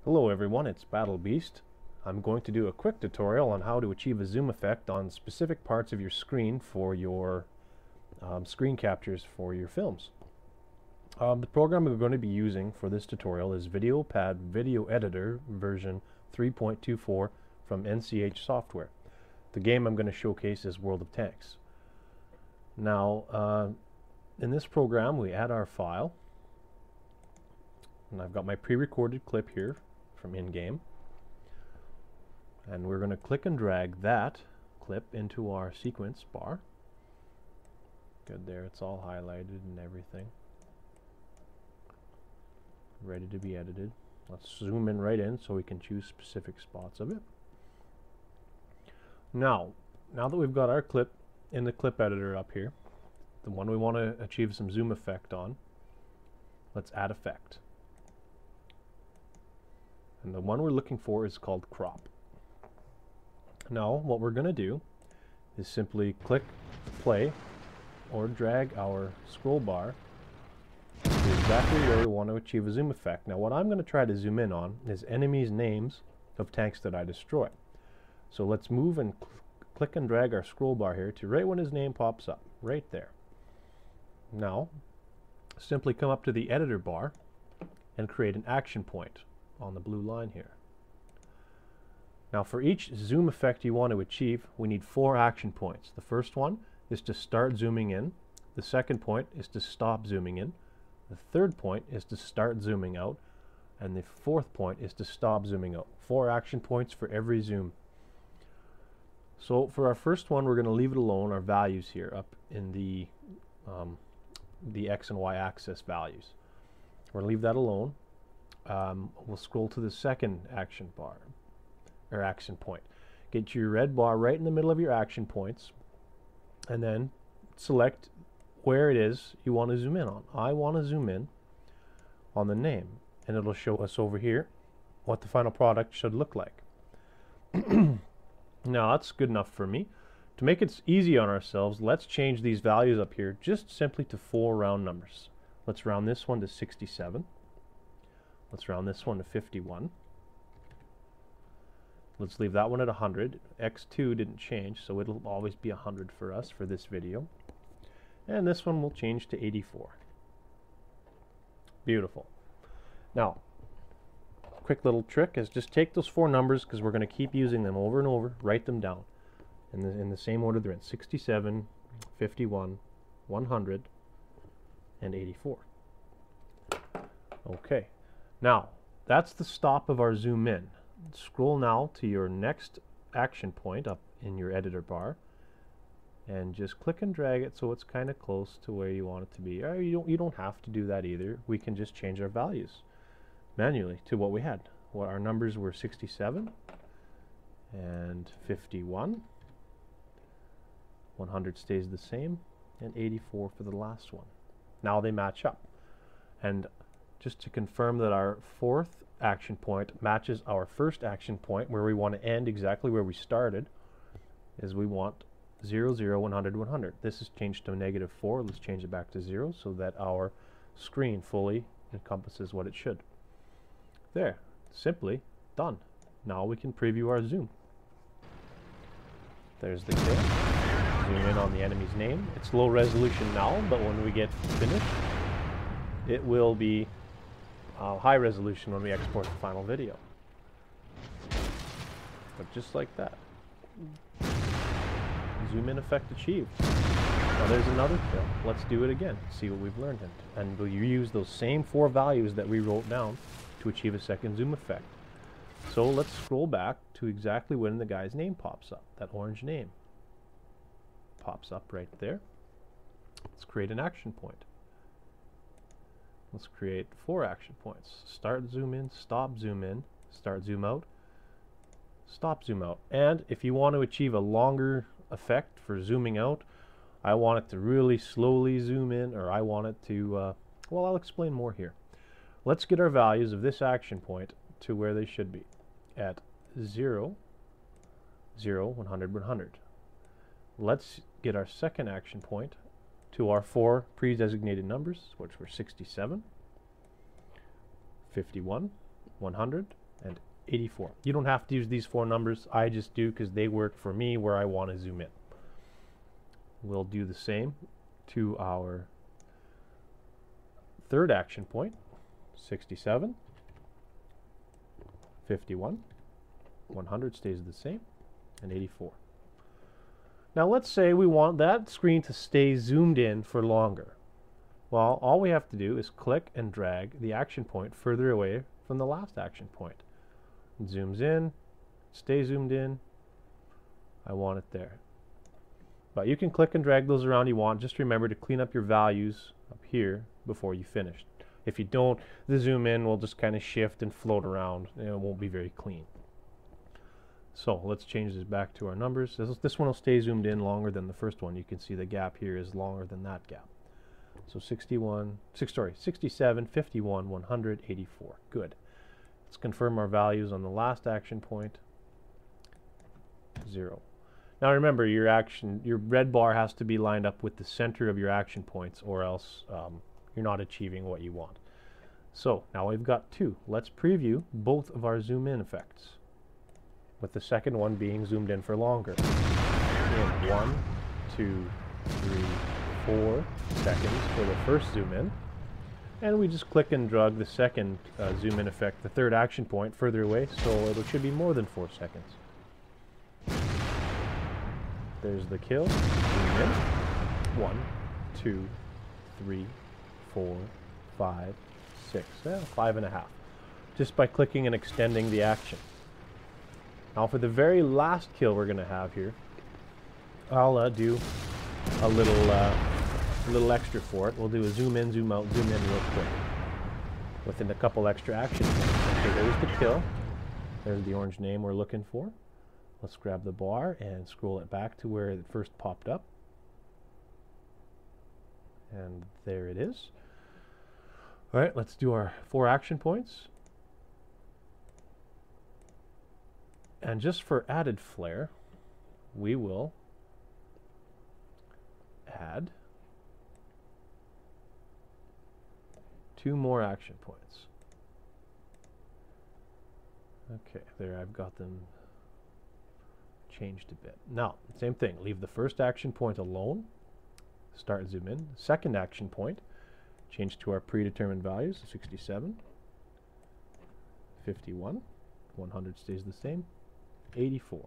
Hello everyone, it's Battle Beast. I'm going to do a quick tutorial on how to achieve a zoom effect on specific parts of your screen for your screen captures for your films. The program we're going to be using for this tutorial is VideoPad Video Editor version 3.24 from NCH Software. The game I'm going to showcase is World of Tanks. Now, in this program we add our file, and I've got my pre-recorded clip here from in-game, and we're going to click and drag that clip into our sequence bar. Good, there, it's all highlighted and everything ready to be edited. Let's zoom in right in so we can choose specific spots of it. Now that we've got our clip in the clip editor up here, the one we want to achieve some zoom effect on, let's add effect. And the one we're looking for is called crop. Now what we're going to do is simply click play or drag our scroll bar to exactly where we want to achieve a zoom effect. Now what I'm going to try to zoom in on is enemies' names of tanks that I destroy. So let's move and click and drag our scroll bar here to right when his name pops up, right there. Now simply come up to the editor bar and create an action point on the blue line here. Now for each zoom effect you want to achieve, we need 4 action points. The first one is to start zooming in. The second point is to stop zooming in. The third point is to start zooming out. And the fourth point is to stop zooming out. 4 action points for every zoom. So for our first one, we're going to leave it alone, our values here up in the X and Y axis values. We're going to leave that alone. We'll scroll to the second action bar, or action point. Get your red bar right in the middle of your action points, and then select where it is you want to zoom in on. I want to zoom in on the name, and it'll show us over here what the final product should look like. Now that's good enough for me. To make it easy on ourselves, let's change these values up here just simply to 4 round numbers. Let's round this one to 67. Let's round this one to 51. Let's leave that one at 100. X2 didn't change, so it'll always be 100 for us for this video. And this one will change to 84. Beautiful. Now, quick little trick is just take those 4 numbers, because we're going to keep using them over and over, write them down in the same order they're in: 67, 51, 100, and 84. Okay. Now, that's the stop of our zoom in. Scroll now to your next action point up in your editor bar and just click and drag it so it's kind of close to where you want it to be. Or you don't have to do that either. We can just change our values manually to what we had. Well, our numbers were 67 and 51. 100 stays the same, and 84 for the last one. Now they match up. And just to confirm that our 4th action point matches our first action point, where we want to end exactly where we started, is we want 0, 0, 100, 100. This is changed to -4. Let's change it back to 0 so that our screen fully encompasses what it should. There, simply done. Now we can preview our zoom. There's the kill. Zoom in on the enemy's name. It's low resolution now, but when we get finished, it will be high resolution when we export the final video. But just like that. Zoom in effect achieved. Now there's another kill. Let's do it again. See what we've learned. And we'll use those same 4 values that we wrote down to achieve a second zoom effect. So let's scroll back to exactly when the guy's name pops up. That orange name pops up right there. Let's create an action point. Let's create 4 action points. Start zoom in, stop zoom in, start zoom out, stop zoom out. And if you want to achieve a longer effect for zooming out, I want it to really slowly zoom in, or I want it to, well, I'll explain more here. Let's get our values of this action point to where they should be, at 0, 0, 100, 100. Let's get our second action point to our 4 pre-designated numbers, which were 67, 51, 100, and 84. You don't have to use these 4 numbers. I just do because they work for me where I want to zoom in. We'll do the same to our third action point, 67, 51, 100 stays the same, and 84. Now let's say we want that screen to stay zoomed in for longer. Well, all we have to do is click and drag the action point further away from the last action point. It zooms in, stay zoomed in. I want it there. But you can click and drag those around you want. Just remember to clean up your values up here before you finish. If you don't, the zoom in will just kind of shift and float around, and it won't be very clean. So let's change this back to our numbers. This one will stay zoomed in longer than the first one. You can see the gap here is longer than that gap. So 67, 51, 100, 84. Good. Let's confirm our values on the last action point. 0. Now remember, your red bar has to be lined up with the center of your action points, or else you're not achieving what you want. So now we've got 2. Let's preview both of our zoom in effects, with the second one being zoomed in for longer. In 1, 2, 3, 4 seconds for the first zoom in, and we just click and drag the second zoom in effect, the third action point, further away, so it should be more than 4 seconds. There's the kill. Zoom in. 1, 2, 3, 4, 5, 6, 5.5. Just by clicking and extending the action. Now for the very last kill we're going to have here, I'll do a little extra for it. We'll do a zoom in, zoom out, zoom in real quick, within a couple extra actions. Okay, there's the kill. There's the orange name we're looking for. Let's grab the bar and scroll it back to where it first popped up. And there it is. All right, let's do our 4 action points. And just for added flair, we will add 2 more action points. Okay, there I've got them changed a bit. Now, same thing, leave the first action point alone, start zoom in. Second action point, change to our predetermined values, 67, 51, 100 stays the same, 84.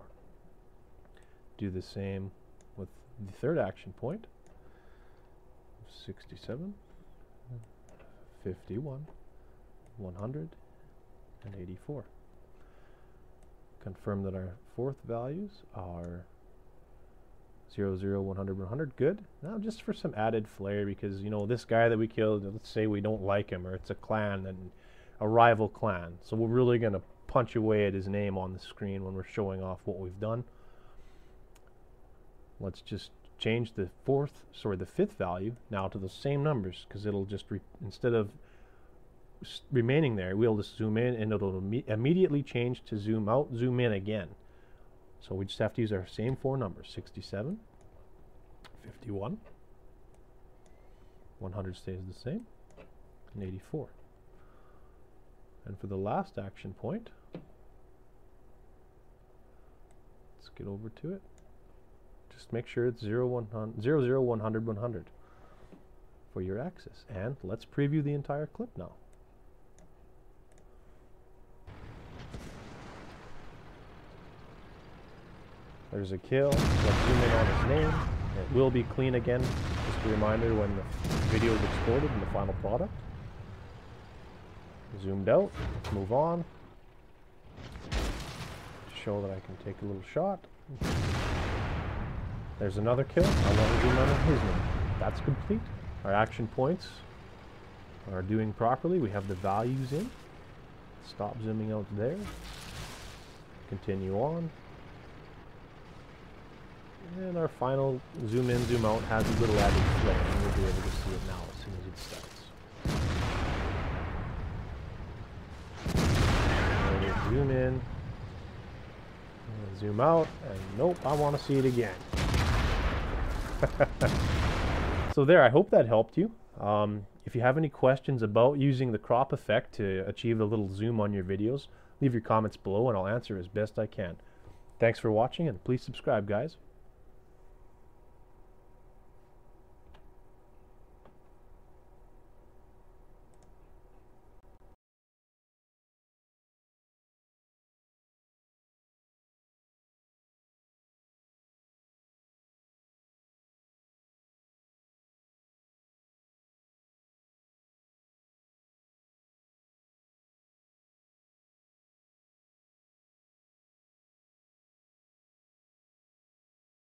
Do the same with the third action point, 67, 51, 100, and 84. Confirm that our fourth values are 0, 0, 100, 100. Good. Now just for some added flair, because you know this guy that we killed, let's say we don't like him, or it's a clan, and a rival clan, so we're really going to punch away at his name on the screen when we're showing off what we've done. Let's just change the fifth value now to the same numbers, because it'll just instead of remaining there, we'll just zoom in and it'll immediately change to zoom out, zoom in again. So we just have to use our same 4 numbers, 67, 51, 100 stays the same, and 84. And for the last action point, let's get over to it. Just make sure it's 0, 100, 0, 0, 100, 100 for your axis. And let's preview the entire clip now. There's a kill. Let's zoom in on his name. It will be clean again. Just a reminder when the video is exported in the final product. Zoomed out. Let's move on. Show that I can take a little shot. There's another kill. I want to zoom in on his name. That's complete. Our action points are doing properly. We have the values in. Stop zooming out there. Continue on. And our final zoom in, zoom out has a little added flair, and we'll be able to see it now as soon as it starts. Zoom in, and zoom out, and nope, I want to see it again. So there, I hope that helped you. If you have any questions about using the crop effect to achieve a little zoom on your videos, leave your comments below and I'll answer as best I can. Thanks for watching, and please subscribe, guys.